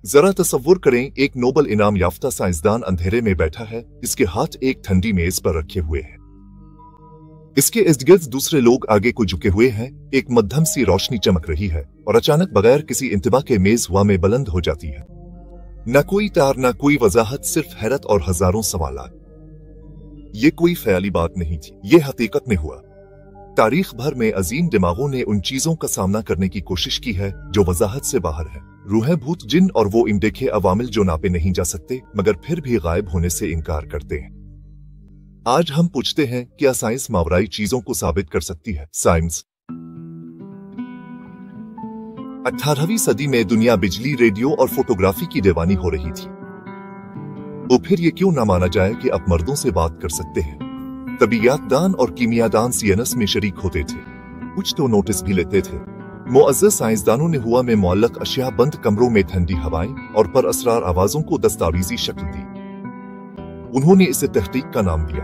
जरा तसव्वुर करें, एक नोबेल इनाम याफ्ता साइंसदान अंधेरे में बैठा है, इसके हाथ एक ठंडी मेज पर रखे हुए हैं। इसके इर्द गिर्द दूसरे लोग आगे को झुके हुए हैं। एक मध्यम सी रोशनी चमक रही है और अचानक बगैर किसी इंतबा के मेज हवा में बुलंद हो जाती है। न कोई तार, न कोई वजाहत, सिर्फ हैरत और हजारों सवालात। ये कोई ख्याली बात नहीं थी, ये हकीकत में हुआ। तारीख भर में अजीम दिमागों ने उन चीजों का सामना करने की कोशिश की है जो वजाहत से बाहर है। रूहें, भूत, जिन और वो इनदेखे अवामिल जो नापे नहीं जा सकते मगर फिर भी गायब होने से इनकार करते हैं। आज हम पूछते हैं, क्या साइंस मावराई चीजों को साबित कर सकती है? साइंस 18वीं सदी में दुनिया बिजली, रेडियो और फोटोग्राफी की दीवानी हो रही थी। तो फिर ये क्यों ना माना जाए कि अब मर्दों से बात कर सकते हैं? तबीयतदान और कीमियादान सीएनएस में शरीक होते थे, कुछ तो नोटिस भी लेते थे। मुअज़्ज़ज़ साइंसदानों ने हुआ में मुअल्लक अशिया, बंद कमरों में ठंडी हवाएं और पर असरार आवाजों को दस्तावेजी शक्ल दी। उन्होंने इसे तहकीक का नाम दिया।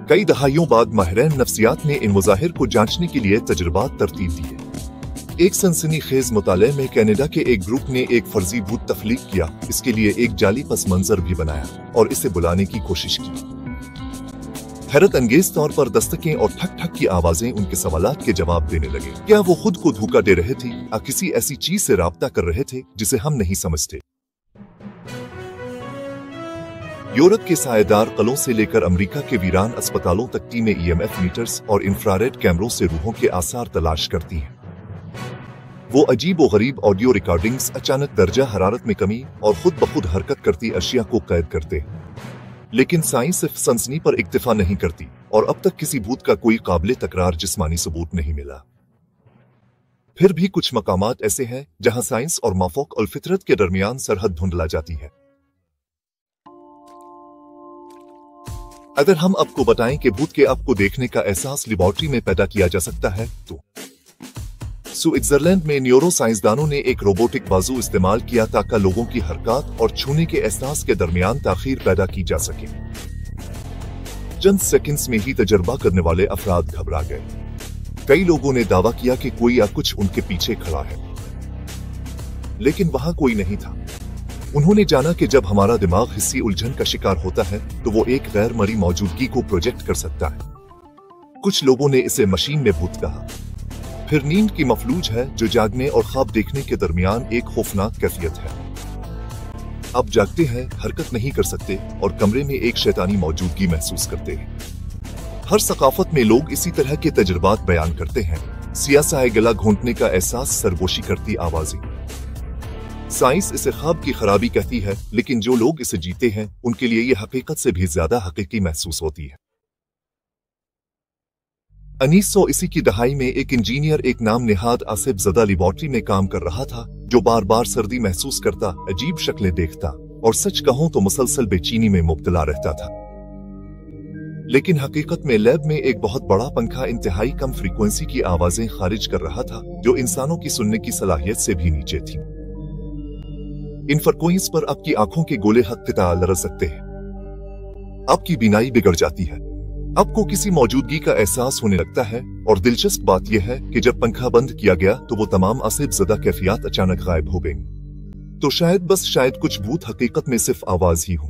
कई दहाइयों बाद माहिरीन नफ्सियात ने इन मुज़ाहिर को जांचने के लिए तजुर्बात तरतीब दिए। एक सनसनीखेज मुताले में कनाडा के एक ग्रुप ने एक फर्जी भूत तख्लीक किया, इसके लिए एक जाली पस मंजर भी बनाया और इसे बुलाने की कोशिश की। हैरत अंगेज तौर पर दस्तकें और ठक ठक की आवाजें उनके सवालात के जवाब देने लगे। क्या वो खुद को धोखा दे रहे थे या किसी ऐसी चीज से राब्ता कर रहे थे जिसे हम नहीं समझते? यूरोप के सायेदार कलों से लेकर अमेरिका के वीरान अस्पतालों तक टीमें ईएमएफ मीटर्स और इंफ्रारेड कैमरों से रूहों के आसार तलाश करती हैं। वो अजीब व गरीब ऑडियो रिकॉर्डिंग्स अचानक दर्जा हरारत में कमी और खुद ब खुद हरकत करती अशिया को कैद करते हैं। लेकिन साइंस सिर्फ सनसनी पर इक्तिफा नहीं करती और अब तक किसी भूत का कोई काबिल तकरार जिस्मानी सबूत नहीं मिला। फिर भी कुछ मकामात ऐसे हैं जहां साइंस और माफोक और फितरत के दरमियान सरहद धुंधला जाती है। अगर हम आपको बताएं कि भूत के आपको देखने का एहसास लेबोरेटरी में पैदा किया जा सकता है तो स्विट्जरलैंड में न्यूरो साइंसदानों ने एक रोबोटिक बाजू इस्तेमाल किया ताकि लोगों की हरकत और छूने के एहसास के दरमियान ताखीर पैदा की जा सके। चंद सेकंड्स में ही तजर्बा करने वाले अफराद घबरा गए। कई लोगों ने दावा किया कि कोई या कुछ उनके पीछे खड़ा है, लेकिन वहां कोई नहीं था। उन्होंने जाना कि जब हमारा दिमाग हिस्सी उलझन का शिकार होता है तो वो एक गैर मरी मौजूदगी को प्रोजेक्ट कर सकता है। कुछ लोगों ने इसे मशीन में भूत कहा। फिर नींद की मफलूज है जो जागने और ख्वाब देखने के दरमियान एक खौफनाक कैफियत है। अब जागते हैं, हरकत नहीं कर सकते और कमरे में एक शैतानी मौजूदगी महसूस करते हैं। हर सकाफत में लोग इसी तरह के तजुर्बात बयान करते हैं। सियासाए गला घोंटने का एहसास, सरगोशी करती आवाजें। साइंस इसे ख्वाब की खराबी कहती है, लेकिन जो लोग इसे जीते हैं उनके लिए यह हकीकत से भी ज्यादा हकीकी महसूस होती है। 1980 की दहाई में एक इंजीनियर एक नाम नेहाद आसिफ ज़दा लेबोरेटरी में काम कर रहा था, जो बार बार सर्दी महसूस करता, अजीब शक्लें देखता और सच कहूं तो मुसलसल बेचैनी में मुब्तला रहता था। लेकिन हकीकत में लैब में एक बहुत बड़ा पंखा इंतहाई कम फ्रीक्वेंसी की आवाजें खारिज कर रहा था जो इंसानों की सुनने की सलाहियत से भी नीचे थी। इन फ्रीक्वेंसीज पर आपकी आंखों के गोले हद लरज सकते हैं, आपकी बीनाई बिगड़ जाती है, आपको किसी मौजूदगी का एहसास होने लगता है। और दिलचस्प बात यह है कि जब पंखा बंद किया गया तो वो तमाम आसिफ ज़दा कैफियत अचानक गायब हो गईं। तो शायद कुछ भूत हकीकत में सिर्फ आवाज ही हो।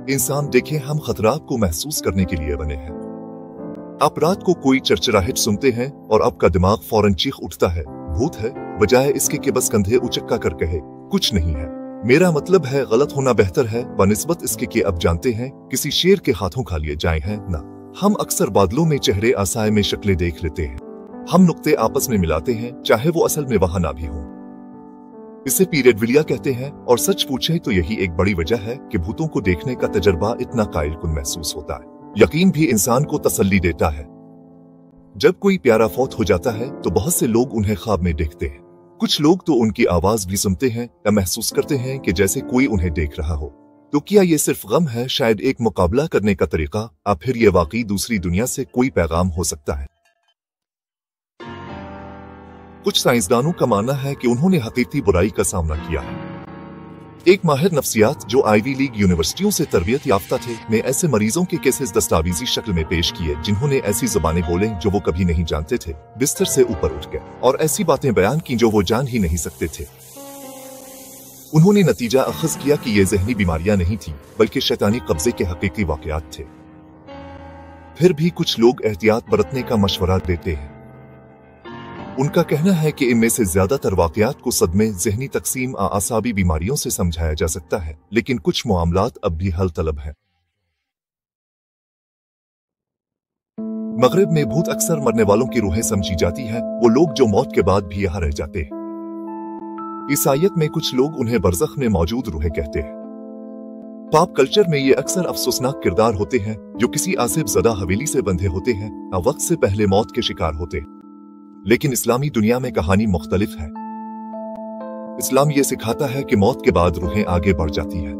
इंसान देखें, हम खतरात को महसूस करने के लिए बने हैं। आप रात को कोई चरचराहट सुनते हैं और आपका दिमाग फौरन चीख उठता है, भूत है, बजाय इसके कि बस कंधे उचक्का कर कहे कुछ नहीं है। मेरा मतलब है, गलत होना बेहतर है बनिस्बत इसके कि अब जानते हैं किसी शेर के हाथों खा लिए जाए हैं ना। हम अक्सर बादलों में चेहरे आसाए में शक्लें देख लेते हैं। हम नुक्ते आपस में मिलाते हैं, चाहे वो असल में वहां ना भी हो। इसे पीरेडविलिया कहते हैं और सच पूछे तो यही एक बड़ी वजह है कि भूतों को देखने का तजर्बा इतना कायलकुन महसूस होता है। यकीन भी इंसान को तसल्ली देता है। जब कोई प्यारा फौत हो जाता है तो बहुत से लोग उन्हें ख्वाब में देखते हैं। कुछ लोग तो उनकी आवाज भी सुनते हैं या महसूस करते हैं कि जैसे कोई उन्हें देख रहा हो। तो क्या ये सिर्फ गम है, शायद एक मुकाबला करने का तरीका, या फिर ये वाकई दूसरी दुनिया से कोई पैगाम हो सकता है? कुछ साइंसदानों का मानना है कि उन्होंने हकीकी बुराई का सामना किया है। एक माहिर नफ्सियात जो आईवी लीग यूनिवर्सिटियों से तरबियत याफ्ता थे, ने ऐसे मरीजों के केसेस दस्तावेजी शक्ल में पेश किए जिन्होंने ऐसी ज़बानें बोले जो वो कभी नहीं जानते थे, बिस्तर से ऊपर उठ गए और ऐसी बातें बयान की जो वो जान ही नहीं सकते थे। उन्होंने नतीजा अखज़ किया कि ये ज़हनी बीमारियां नहीं थी बल्कि शैतानी कब्जे के हकीकी वाक़यात थे। फिर भी कुछ लोग एहतियात बरतने का मशवरा देते हैं। उनका कहना है कि इनमें से ज्यादातर वाक़यात को सदमे, ज़हनी तकसीम, आसाबी बीमारियों से समझाया जा सकता है, लेकिन कुछ मामलात अब भी हल तलब हैं। मगरिब में भूत अक्सर मरने वालों की रूहें समझी जाती हैं, वो लोग जो मौत के बाद भी यहाँ रह जाते हैं। ईसाईयत में कुछ लोग उन्हें बरज़ख में मौजूद रूहें कहते हैं। पॉप कल्चर में ये अक्सर अफसोसनाक किरदार होते हैं जो किसी आसिफ ज़दा हवेली से बंधे होते हैं या वक्त से पहले मौत के शिकार होते हैं। लेकिन इस्लामी दुनिया में कहानी मुख्तलिफ है। इस्लाम ये सिखाता है कि मौत के बाद रूहें आगे बढ़ जाती है।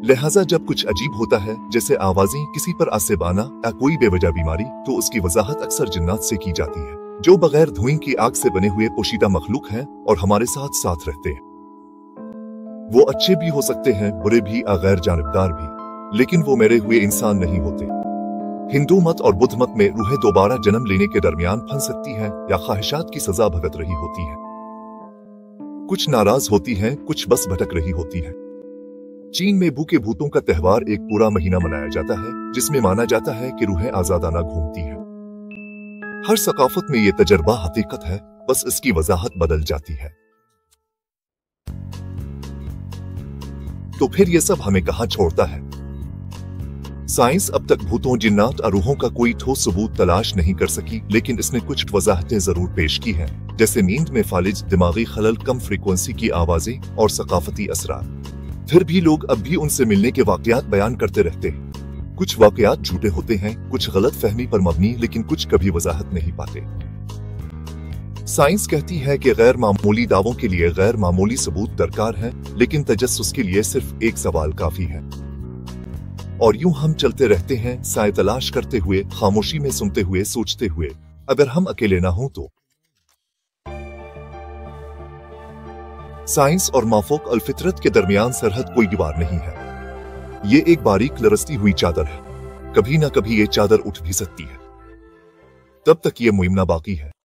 लिहाजा जब कुछ अजीब होता है, जैसे आवाजें, किसी पर आसिब आना या कोई बेवजह बीमारी, तो उसकी वजाहत अक्सर जिन्नात से की जाती है, जो बगैर धुएं की आग से बने हुए पोशीदा मखलूक हैं और हमारे साथ साथ रहते हैं। वो अच्छे भी हो सकते हैं, बुरे भी, गैर जानिबदार भी, लेकिन वो मरे हुए इंसान नहीं होते। हिंदू मत और बुद्ध मत में रूहें दोबारा जन्म लेने के दरमियान फंस सकती हैं या ख्वाहिशात की सजा भुगत रही होती हैं। कुछ नाराज होती हैं, कुछ बस भटक रही होती हैं। चीन में भूखे भूतों का त्यौहार एक पूरा महीना मनाया जाता है, जिसमें माना जाता है कि रूहें आजादाना घूमती हैं। हर सकाफत में ये तजर्बा हकीकत है, बस इसकी वजाहत बदल जाती है। तो फिर ये सब हमें कहां छोड़ता है? साइंस अब तक भूतों, जिन्नात और रूहों का कोई ठोस सबूत तलाश नहीं कर सकी, लेकिन इसने कुछ वजाहतें जरूर पेश की हैं, जैसे नींद में फालिज, दिमागी खलल, कम फ्रीक्वेंसी की आवाजें और सकाफती असरार। फिर भी लोग अब भी उनसे मिलने के वाकयात बयान करते रहते हैं। कुछ वाकयात झूठे होते हैं, कुछ गलत फहमी पर मबनी, लेकिन कुछ कभी वजाहत नहीं पाते। साइंस कहती है कि गैर मामूली दावों के लिए गैर मामूली सबूत दरकार है, लेकिन तजस्सुस के लिए सिर्फ एक सवाल काफी है। और यूं हम चलते रहते हैं, साए तलाश करते हुए, खामोशी में सुनते हुए, सोचते हुए, अगर हम अकेले ना हों तो। साइंस और माफोक अल फितरत के दरमियान सरहद कोई दीवार नहीं है। ये एक बारीक लरसती हुई चादर है। कभी ना कभी ये चादर उठ भी सकती है। तब तक ये मुइमना बाकी है।